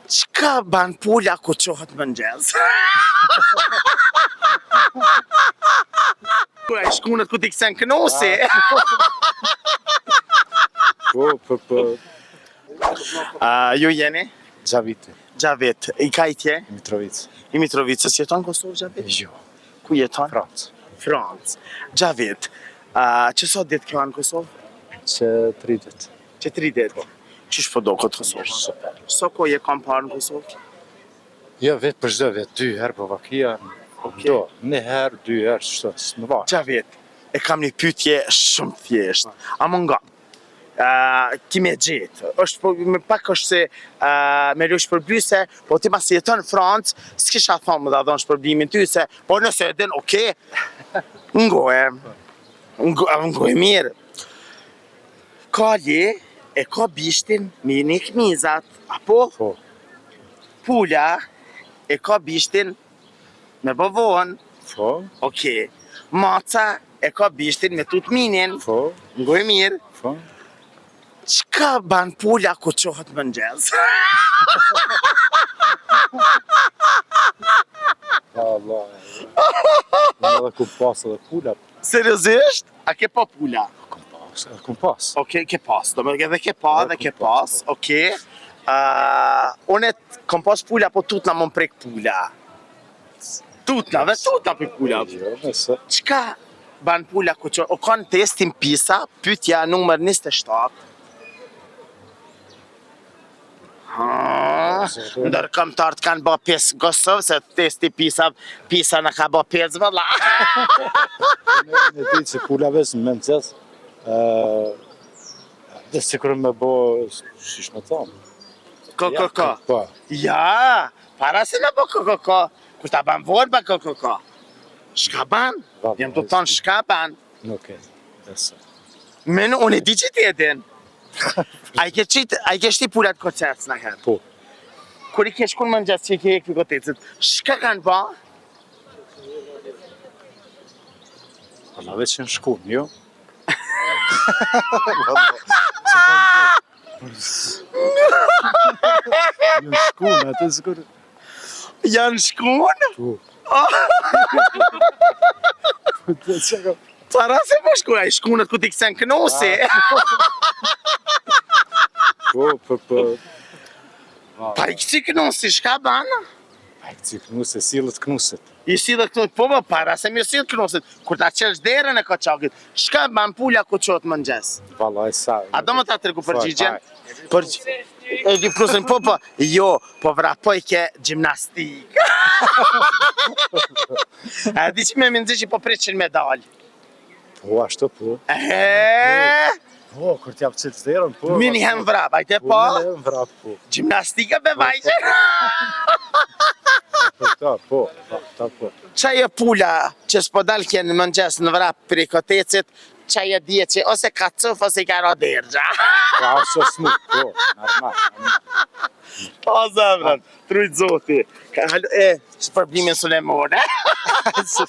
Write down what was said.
Çka ban pula ku qohet mëngjes? Kura e shkunët ku t'i kësen kënosi. Po. Ju jeni? Gjaviti, Gjavit. I kajtje? Mitrovica. I Mitrovicës jeton Kosovë Gjavit? Jo, Ku jeton? Francë. Francë. Gjavit. Që sot ditë kjo në Kosovë? Që 30. Që 3 ditë. Qysh po do këtë Kosovë? Super. So ko je kam parë në Kosovë? Jo, vetë për çdo vjet, 2 herë po vakia. Do, 1 herë, 2 herë, çto, s'më vaje. Gjavit, e kam një pyetje shumë thjesht. A më nga? Ki me gjetë. Është po, me pak është se me lë shpërblyse, po ti mas jeton në Francë, s'kisha thonë më da dhonë shpërblimin ty se, po nëse e din, okej, ngoje mirë. Kalli e ka bishtin me një këmizat, apo Po, pula e ka bishtin me bavon, po, okej. Maca e ka bishtin me tutminin, po, ngoje mirë. po. Çka ban pula ku qohet mëngjes? Allah. Edhe ku pas edhe pula. Seriozisht? A ke pa pula? Kum pas. Okej, ke pas. Do me edhe ke pa dhe ke pas. Okej. Unë kom pas pula, po tutna më prek pula. Tutna për pula. Jo, nëse. Çka ban pula ku qohet? O kanë testin PISA, pyetja numër 27. Ndërkombëtarët kanë bë 5 në Kosovë, se testi PISA në ka bë 5 valla. Në ditë që pula vesë në mëngjes, dhe sikur me bo, shish me thonë. Ko. Po, Ja, para se në bë ko. Kur ta ban vorë ba ko. Shka ban? Jem të thonë shka ban. nuk e, nëse. Men, unë e di që ti e din. A i ke shti pulat kocets në herë? Po, Kur i ke shkun mëngjes që i ke ekvi kocetsit, shka kanë ba? alla veç në shkun, jo? Jo në shkun, atë sikur. Janë shkun? Po. Para se po shkun, a i shkunët ku t'i kësen kënosi. Po. Pa i kësi kënosi, shka ban? Pa i këci knuse, silët knuset. I si dhe këtu, po para se mi si dhe kënosit, kur ta qesh derën e koqakit, shka ban pula ku qot mëngjes? Valla e sa. A do më ta tregu përgjigjen? E di prusin, po, jo, po vrapoj ke gjimnastik. A di që me minzi që po preqin medalj? Po, ashtu po. Po, kur t'jap qëtë zderën, po. Mini hem vrap, ajte po? Mini hem vrap, po. Gjimnastika be vajqe? Po. Qa je pula që s'po dal kje në mëngjes në vrap për i kotecit, qa je dje që ose ka cuf ose i ka ro dergja. Ka ose smuk, po, normal. O zemrën, trujt zoti. Që përblimin së ne more. Se